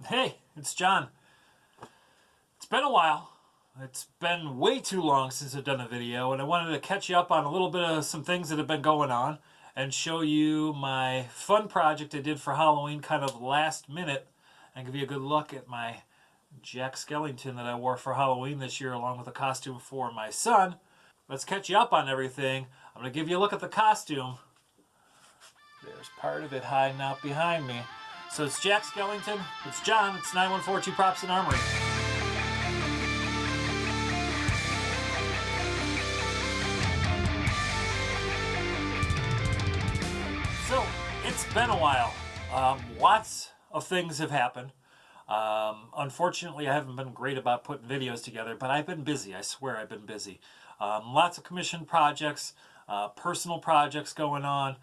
Hey, it's John. It's been a while. It's been way too long since I've done a video, and I wanted to catch you up on a little bit of some things that have been going on and show you my fun project I did for Halloween kind of last minute and give you a good look at my Jack Skellington that I wore for Halloween this year along with a costume for my son. Let's catch you up on everything. I'm going to give you a look at the costume. There's part of it hiding out behind me. So it's Jack Skellington, it's John, it's 9142 Props and Armory. So, it's been a while. Lots of things have happened. Unfortunately, I haven't been great about putting videos together, but I've been busy. I swear I've been busy. Lots of commissioned projects, personal projects going on,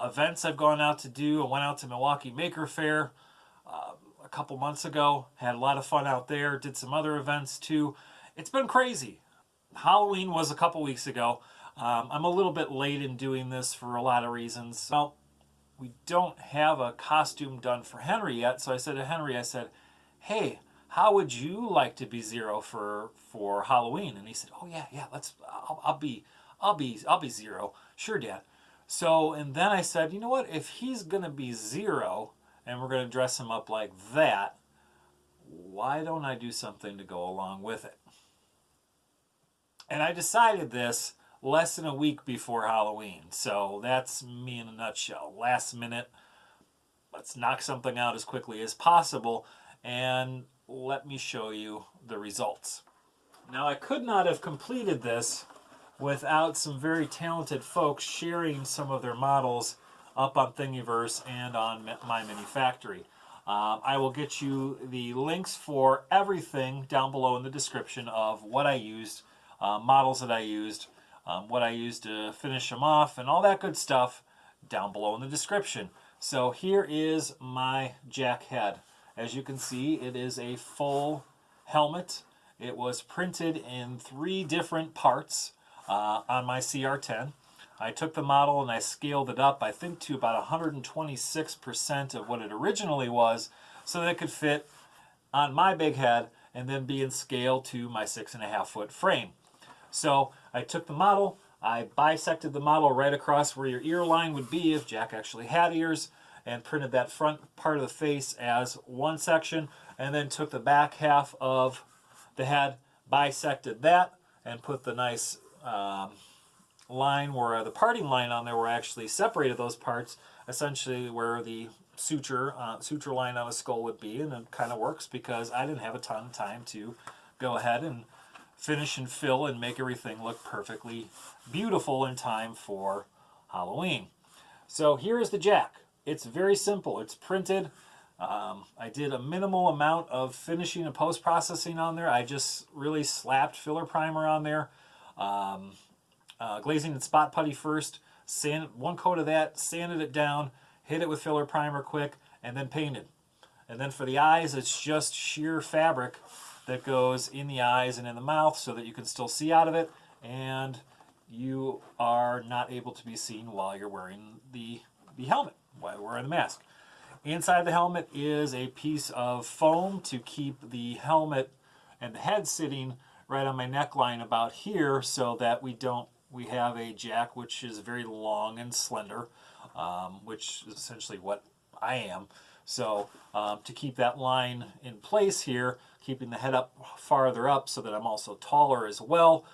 events I've gone out to do. I went out to Milwaukee Maker Faire a couple months ago. Had a lot of fun out there. Did some other events too. It's been crazy. Halloween was a couple weeks ago. I'm a little bit late in doing this for a lot of reasons. Well, we don't have a costume done for Henry yet, so I said to Henry, I said, hey, how would you like to be Zero for Halloween? And he said, oh yeah, I'll be Zero. Sure, Dad. So, and then I said, you know what, if he's gonna be Zero and we're gonna dress him up like that, why don't I do something to go along with it? And I decided this less than a week before Halloween. So that's me in a nutshell. Last minute, let's knock something out as quickly as possible, and let me show you the results. Now, I could not have completed this without some very talented folks sharing some of their models up on Thingiverse and on My Mini Factory. I will get you the links for everything down below in the description of what I used, models that I used, what I used to finish them off, and all that good stuff down below in the description. So here is my Jack head. As you can see, it is a full helmet. It was printed in 3 different parts on my CR10. I took the model and I scaled it up, I think, to about 126% of what it originally was, so that it could fit on my big head and then be in scale to my 6.5 foot frame. So I took the model, I bisected the model right across where your ear line would be if Jack actually had ears, and printed that front part of the face as one section, and then took the back half of the head, bisected that, and put the nice line where the parting line on there where I actually separated those parts, essentially where the suture line on a skull would be, and it kind of works because I didn't have a ton of time to go ahead and finish and fill and make everything look perfectly beautiful in time for Halloween. So here is the Jack. It's very simple. It's printed. I did a minimal amount of finishing and post-processing on there. I just really slapped filler primer on there, glazing and spot putty first, sanded one coat of that, sanded it down, hit it with filler primer quick, and then painted. And then for the eyes, it's just sheer fabric that goes in the eyes and in the mouth so that you can still see out of it, and you are not able to be seen while you're wearing the helmet, while you're wearing the mask. Inside the helmet is a piece of foam to keep the helmet and the head sitting right on my neckline about here, so that we have a Jack which is very long and slender, which is essentially what I am. So to keep that line in place here, keeping the head up farther up so that I'm also taller as well.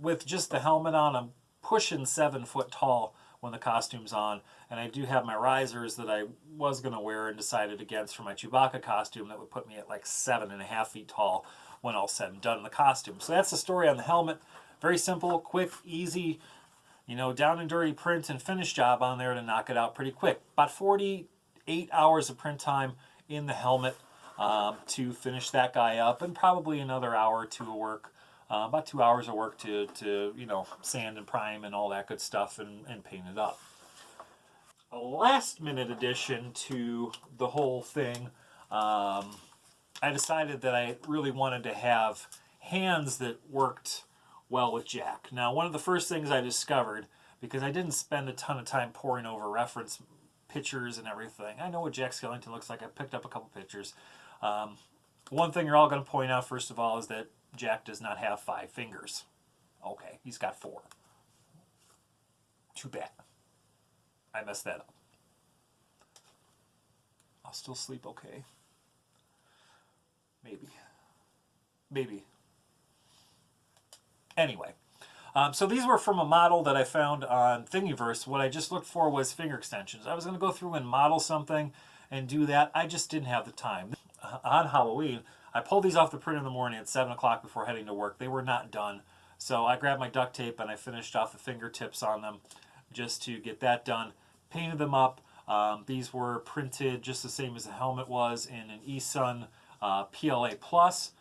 With just the helmet on, I'm pushing 7 foot tall when the costume's on, and I do have my risers that I was going to wear and decided against for my Chewbacca costume that would put me at like 7.5 feet tall when all said and done in the costume. So that's the story on the helmet. Very simple, quick, easy, down and dirty print and finish job on there to knock it out pretty quick. About 48 hours of print time in the helmet to finish that guy up, and probably another hour or 2 of work, about 2 hours of work to sand and prime and all that good stuff and paint it up. A last minute addition to the whole thing, I decided that I really wanted to have hands that worked well with Jack. Now, one of the first things I discovered, because I didn't spend a ton of time poring over reference pictures and everything. I know what Jack Skellington looks like. I picked up a couple pictures. One thing you're all going to point out, first of all, is that Jack does not have 5 fingers. Okay, he's got 4. Too bad. I messed that up. I'll still sleep okay. Maybe. Maybe. Anyway. So these were from a model that I found on Thingiverse. What I just looked for was finger extensions. I was going to go through and model something and do that. I just didn't have the time. On Halloween, I pulled these off the print in the morning at 7 o'clock before heading to work. They were not done. So I grabbed my duct tape and I finished off the fingertips on them just to get that done. Painted them up. These were printed just the same as the helmet was in an eSun PLA Plus.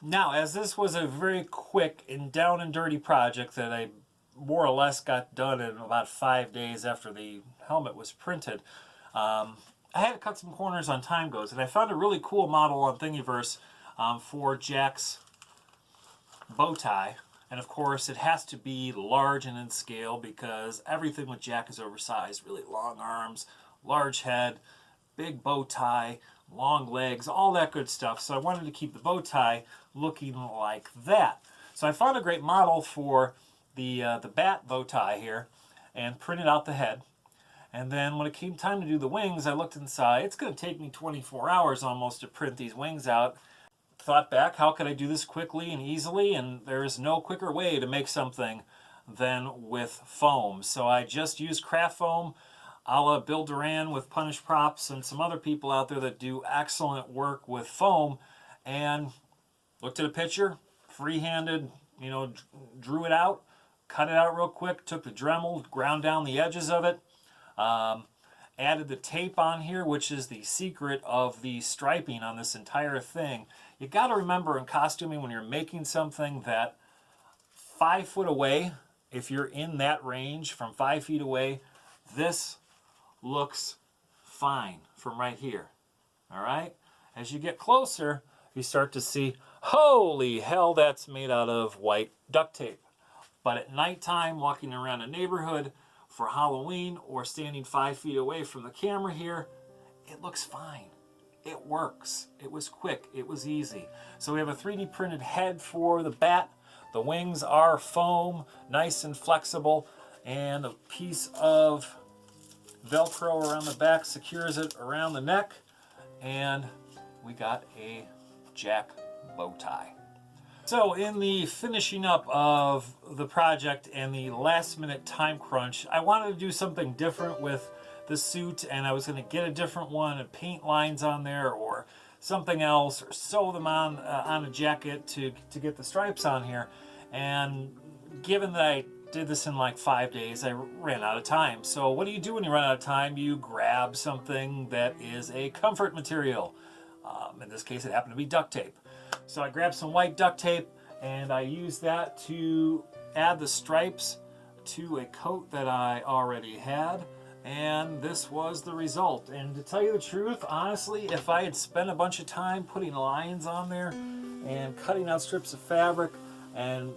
Now, as this was a very quick and down and dirty project that I more or less got done in about 5 days after the helmet was printed, I had to cut some corners on time goes, and I found a really cool model on Thingiverse for Jack's bow tie. And of course, it has to be large and in scale because everything with Jack is oversized. Really long arms, large head, big bow tie, long legs, all that good stuff. So I wanted to keep the bow tie looking like that. So I found a great model for the bat bow tie here and printed out the head. And then when it came time to do the wings, I looked inside. It's going to take me 24 hours almost to print these wings out. Thought back, how could I do this quickly and easily? And there is no quicker way to make something than with foam. So I just used craft foam, a la Bill Duran with Punish Props and some other people out there that do excellent work with foam, and looked at a picture, free-handed, drew it out, cut it out real quick, took the Dremel, ground down the edges of it, added the tape on here, which is the secret of the striping on this entire thing. You got to remember in costuming when you're making something that 5 foot away, if you're in that range from 5 feet away, this looks fine from right here. All right? As you get closer, you start to see, holy hell, that's made out of white duct tape. But at nighttime, walking around a neighborhood for Halloween or standing 5 feet away from the camera here, it looks fine. It works. It was quick. It was easy. So we have a 3D printed head for the bat. The wings are foam, nice and flexible, and a piece of Velcro around the back secures it around the neck, and we got a Jack bow tie. So in the finishing up of the project and the last minute time crunch, I wanted to do something different with the suit, and I was going to get a different one and paint lines on there or something else, or sew them on a jacket to get the stripes on here. And given that I did this in like 5 days, I ran out of time. So what do you do when you run out of time? You grab something that is a comfort material. In this case, it happened to be duct tape. So I grabbed some white duct tape and I used that to add the stripes to a coat that I already had. And this was the result. And to tell you the truth, honestly, if I had spent a bunch of time putting lines on there and cutting out strips of fabric and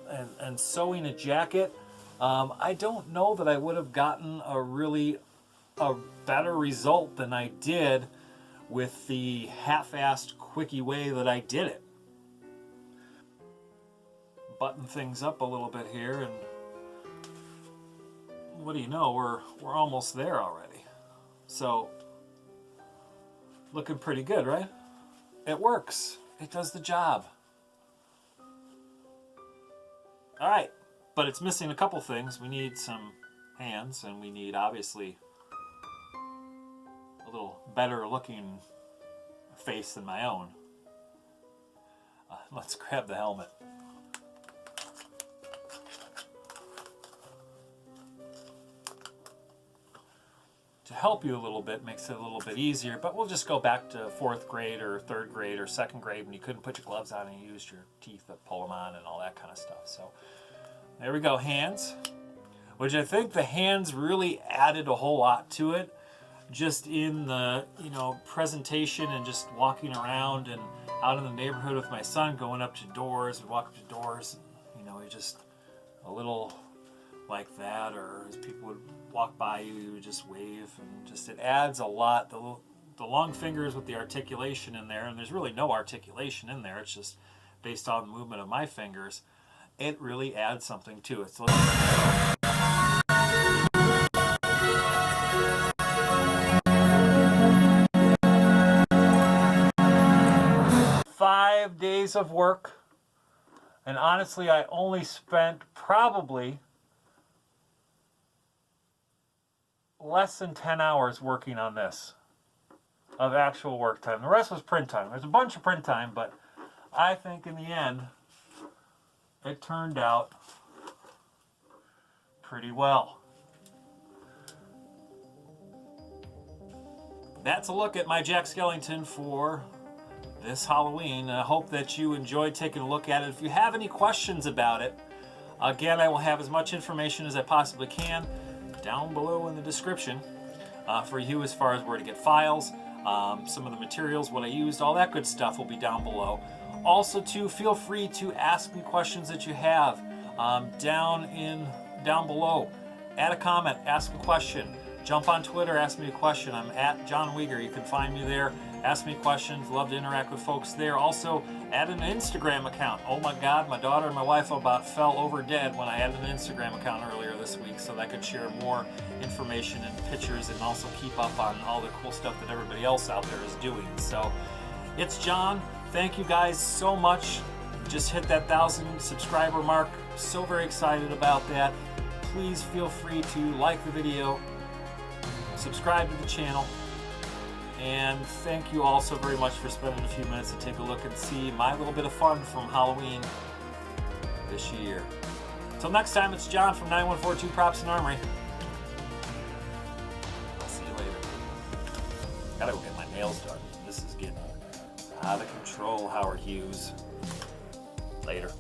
sewing a jacket, I don't know that I would have gotten a better result than I did with the half-assed quickie way that I did it. Button things up a little bit here, and what do you know, we're almost there already. So looking pretty good, right? It works. It does the job. All right. But it's missing a couple things. We need some hands, and we need, obviously, a little better looking face than my own. Let's grab the helmet. To help you a little bit, makes it a little bit easier, but we'll just go back to 4th grade or 3rd grade or 2nd grade when you couldn't put your gloves on and you used your teeth to pull them on and all that kind of stuff. So there we go, hands, which I think the hands really added a whole lot to it, just in the, presentation and just walking around and out in the neighborhood with my son, going up to doors, we'd walk up to doors, and, just a little like that, or as people would walk by you, you would just wave, and just it adds a lot. The long fingers with the articulation in there, and there's really no articulation in there, it's just based on the movement of my fingers. It really adds something to it. So 5 days of work, and honestly I only spent probably less than 10 hours working on this of actual work time. The rest was print time. There's a bunch of print time, but I think in the end it turned out pretty well. That's a look at my Jack Skellington for this Halloween. I hope that you enjoyed taking a look at it. If you have any questions about it, again, I will have as much information as I possibly can down below in the description for you, as far as where to get files, some of the materials, what I used, all that good stuff will be down below. Also, too, feel free to ask me questions that you have down below. Add a comment, ask a question. Jump on Twitter, ask me a question. I'm at Jon Weger. You can find me there. Ask me questions. Love to interact with folks there. Also, add an Instagram account. Oh my God, my daughter and my wife about fell over dead when I added an Instagram account earlier this week, so that I could share more information and pictures, and also keep up on all the cool stuff that everybody else out there is doing. So, it's Jon. Thank you guys so much. Just hit that 1,000 subscriber mark. So very excited about that. Please feel free to like the video, subscribe to the channel, and thank you all so very much for spending a few minutes to take a look and see my little bit of fun from Halloween this year. Until next time, it's Jon from 9142 Props and Armory. I'll see you later. Gotta go get my nails done. This is getting out of control, Howard Hughes. Later.